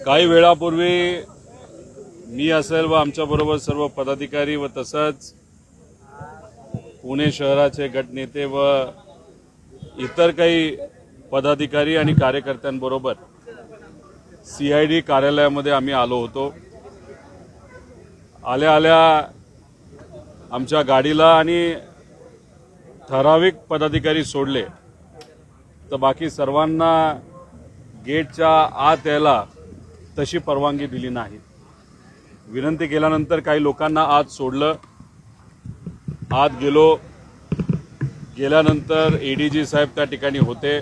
काही वेळापूर्वी मी असेल व आमच्याबरोबर सर्व पदाधिकारी व तसंच पुणे शहराचे गटनेते व इतर काही पदाधिकारी आणि कार्यकर्त्यांबरोबर CID कार्यालयामध्ये आम्ही आलो होतो। आल्या आल्या आमच्या गाडीला आणि ठराविक पदाधिकारी सोडले तर बाकी सर्वांना गेटच्या आत यायला तशी परवानगी दिली नाही। विनंती केल्यानंतर काही लोकांना आत सोडलं। आत गेल्यानंतर ADG साहेब त्या ठिकाणी होते।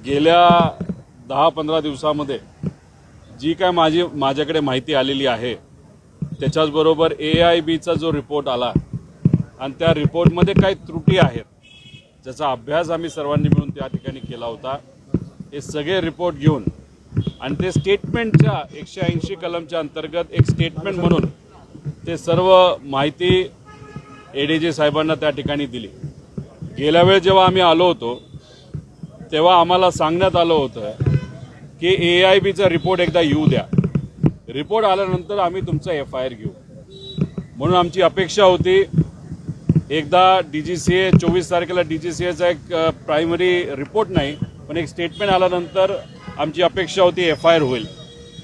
गेल्या 10-15 दिवसामध्ये जी काय माझ्याकडे माहिती आलेली आहे त्याच्याचबरोबर AIBचा जो रिपोर्ट आला आणि त्या रिपोर्टमध्ये काही त्रुटी आहेत ज्याचा अभ्यास आम्ही सर्वांनी मिळून त्या ठिकाणी केला होता। हे सगळे रिपोर्ट घेऊन आणि ते स्टेटमेंटच्या 180 कलमच्या अंतर्गत एक स्टेटमेंट म्हणून ते सर्व माहिती ADG साहेबांना त्या ठिकाणी दिली। गेल्या वेळेस जेव्हा आम्ही आलो होतो तेव्हा आम्हाला सांगण्यात आलं होतं की AIBचा रिपोर्ट एकदा येऊ द्या, रिपोर्ट आल्यानंतर आम्ही तुमचा FIR घेऊ। म्हणून आमची अपेक्षा होती एकदा DGCA 24 तारखेला DGCAचा एक प्रायमरी रिपोर्ट नाही पण एक स्टेटमेंट आल्यानंतर आमची अपेक्षा होती FIR होईल।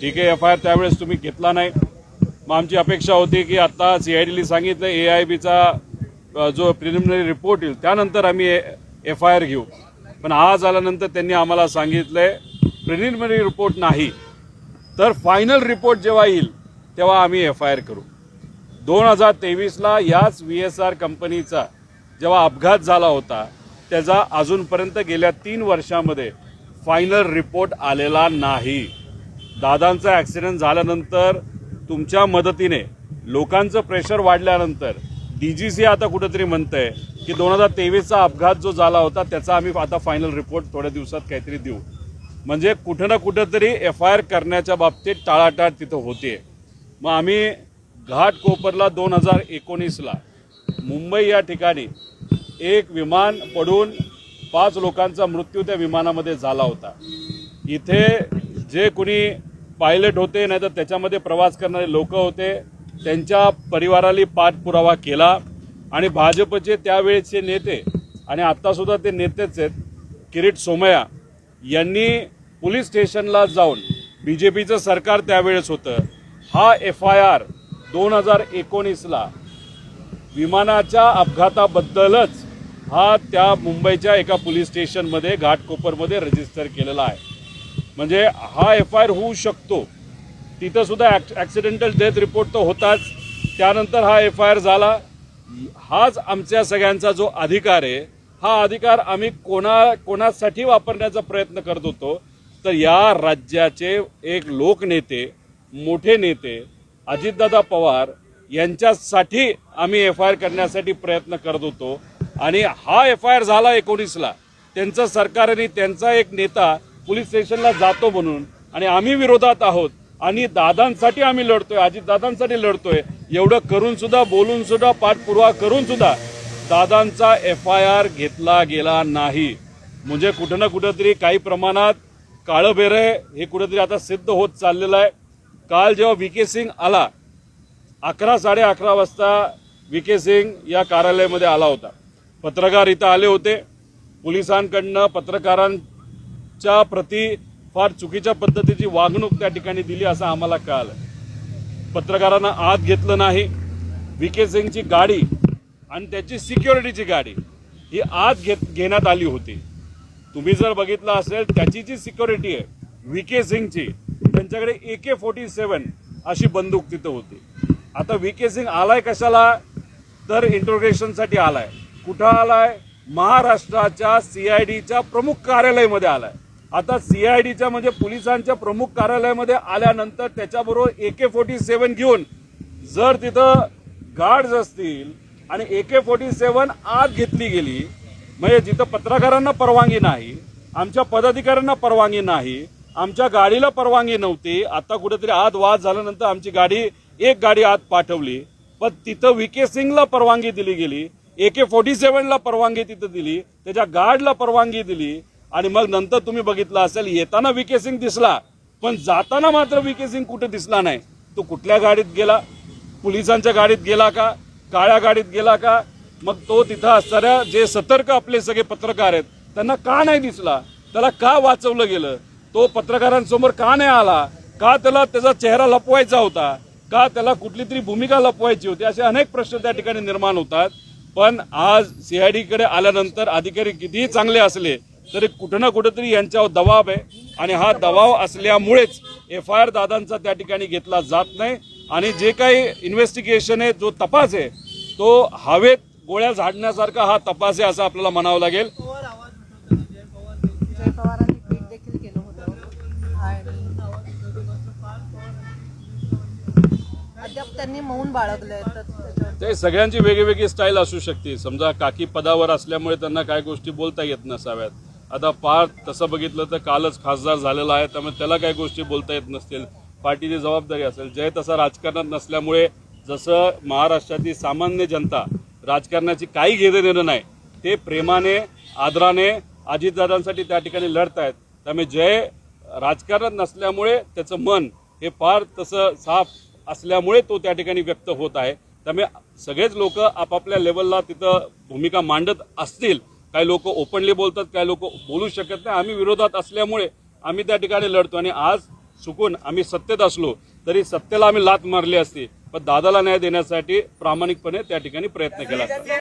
ठीक आहे, FIR त्यावेळेस तुम्ही घेतला नाही। मग आमची अपेक्षा होती की आता CIDला सांगितलं AIBचा जो प्रिलिमिनरी रिपोर्ट येईल त्यानंतर आम्ही FIR घेऊ। पण आज आल्यानंतर त्यांनी आम्हाला सांगितलंय प्रिलिमिनरी रिपोर्ट नाही तर फायनल रिपोर्ट जेव्हा येईल तेव्हा आम्ही FIR करू। 2023ला याच VSR कंपनीचा जेव्हा अपघात झाला होता त्याचा अजूनपर्यंत गेल्या 3 वर्षामध्ये फायनल रिपोर्ट आलेला नाही। दादांचा ॲक्सिडेंट झाल्यानंतर तुमच्या मदतीने लोकांचं प्रेशर वाढल्यानंतर DGC आता कुठेतरी म्हणतंय की 2023चा अपघात जो झाला होता त्याचा आम्ही आता फायनल रिपोर्ट थोड्या दिवसात काहीतरी देऊ। म्हणजे कुठं ना कुठंतरी FIR करण्याच्या बाबतीत टाळाटाळ तिथं होते। मग आम्ही घाटकोपरला 2019ला मुंबई या ठिकाणी एक विमान पडून 5 लोकांचा मृत्यू त्या विमानामध्ये झाला होता। इथे जे कोणी पायलट होते नाही तर त्याच्यामध्ये प्रवास करणारे लोक होते त्यांच्या परिवाराला पाठपुरावा केला आणि भाजपचे त्यावेळेचे नेते आणि आत्तासुद्धा ते नेतेच आहेत किरीट सोमय्या यांनी पोलीस स्टेशनला जाऊन BJPचं सरकार त्यावेळेस होतं हा FIR 2019ला विमानाच्या अपघाताबद्दलच हा त्या मुंबईच्या एका पोलीस स्टेशनमध्ये घाटकोपरमध्ये रजिस्टर केलेला आहे। म्हणजे हा FIR होऊ शकतो। तिथं सुद्धा ॲक्सिडेंटल डेथ रिपोर्ट तर होताच, त्यानंतर हा FIR झाला। हाच आमच्या सगळ्यांचा जो अधिकार आहे हा अधिकार आम्ही कोणासाठी वापरण्याचा प्रयत्न करत होतो तर या राज्याचे एक लोकनेते मोठे नेते अजितदादा पवार यांच्यासाठी आम्ही FIR करण्यासाठी प्रयत्न करत होतो। आणि हा FIR झाला 19ला त्यांचं सरकार आणि त्यांचा एक नेता पोलीस स्टेशनला जातो म्हणून आणि आम्ही विरोधात आहोत आणि दादांसाठी आम्ही लढतोय, अजितदादांसाठी लढतोय। एवढं करून सुद्धा बोलून सुद्धा पाठपुरावा करून सुद्धा दादांचा FIR घेतला गेला नाही। म्हणजे कुठं ना कुठंतरी काही प्रमाणात काळबेर हे कुठंतरी आता सिद्ध होत चाललेलं आहे। काल जेव्हा VK सिंग आला 11-11:30 वाजता VK सिंग या कार्यालयामध्ये आला होता। पत्रकार इथं आले होते। पोलिसांकडनं पत्रकारांच्या प्रती फार चुकीच्या पद्धतीची वागणूक त्या ठिकाणी दिली असं आम्हाला कळालं। पत्रकारांना आत घेतलं नाही। VK सिंगची गाडी आणि त्याची सिक्युरिटीची गाडी ही आत घेण्यात आली होती। तुम्ही जर बघितलं असेल त्याची जी सिक्युरिटी आहे VK सिंगची त्यांच्याकडे AK-47 अशी बंदूक तिथं होती। आता VK सिंग आलाय कशाला तर इंट्रोगेशनसाठी आलाय। कुठं आलाय? महाराष्ट्राच्या CIDच्या प्रमुख कार्यालयामध्ये आलाय। आता CIDच्या म्हणजे पोलिसांच्या प्रमुख कार्यालयामध्ये आल्यानंतर त्याच्याबरोबर AK-47 घेऊन जर तिथं गार्ड्स असतील आणि AK-47 आत घेतली गेली म्हणजे जिथं पत्रकारांना परवानगी नाही, आमच्या पदाधिकाऱ्यांना परवानगी नाही, आमच्या गाडीला परवानगी नव्हती। आता कुठेतरी आत वाद झाल्यानंतर आमची एक गाडी आत पाठवली पण तिथं VK सिंगला परवानगी दिली गेली, AK-47ला परवानगी तिथं दिली, त्याच्या गार्डला परवानगी दिली आणि मग नंतर तुम्ही बघितलं असेल येताना विके सिंग दिसला, पण जाताना मात्र विके सिंग कुठे दिसला नाही. तो कुठल्या गाडीत गेला? पोलिसांच्या गाडीत गेला का? काळ्या गाडीत गेला का? मग तो तिथं असणाऱ्या जे सतर्क आपले सगळे पत्रकार आहेत त्यांना का नाही दिसला? त्याला का वाचवलं गेलं? तो पत्रकारांसमोर का नाही आला? का त्याला त्याचा चेहरा लपवायचा होता? का त्याला कुठली तरी भूमिका लपवायची होती? असे अनेक प्रश्न त्या ठिकाणी निर्माण होतात. पण आज सीआयडीकडे आल्यानंतर अधिकारी कितीही चांगले असले तरी कुठं ना कुठेतरी यांच्यावर दबाव आहे आणि हा दबाव असल्यामुळेच FIR दादांचा त्या ठिकाणी घेतला जात नाही आणि जे काही इन्व्हेस्टिगेशन आहे, जो तपास आहे, तो हवेत गोळ्या झाडण्यासारखा हा तपास आहे असं आपल्याला म्हणावं लागेल. जय पवारांनी ट्विट देखील केलं होतं आणि अद्याप त्यांनी मौन बाळगलंय. तर त्याच्यावर ते सगळ्यांची वेगळी स्टाईल असू शकते. समजा काकी पदावर असल्यामुळे त्यांना काय गोष्टी बोलता येत नसाव्यात. आता पार तसं बघितलं तर कालच खासदार झालेला आहे, त्यामुळे त्याला काही गोष्टी बोलता येत नसतील. पार्टीची जबाबदारी असेल. जय तसा राजकारणात नसल्यामुळे जसं महाराष्ट्रातली सामान्य जनता राजकारणाची काही घेणं देणं नाही, ते प्रेमाने आदराने अजितदादांसाठी त्या ठिकाणी लढत आहेत. त्यामुळे जय राजकारणात नसल्यामुळे त्याचं मन हे फार तसं साफ असल्यामुळे तो त्या ठिकाणी व्यक्त होत आहे. त्यामुळे सगळेच लोक आपापल्या लेवलला तिथं भूमिका मांडत असतील. काही लोक ओपनली बोलतात, काही लोक बोलू शकत नाही. आम्ही विरोधात असल्यामुळे आम्ही त्या ठिकाणी लढतो आणि आज चुकून आम्ही सत्तेत असलो तरी सत्तेला आम्ही लाथ मारली असती, पण दादाला न्याय देण्यासाठी प्रामाणिकपणे त्या ठिकाणी प्रयत्न केला असता.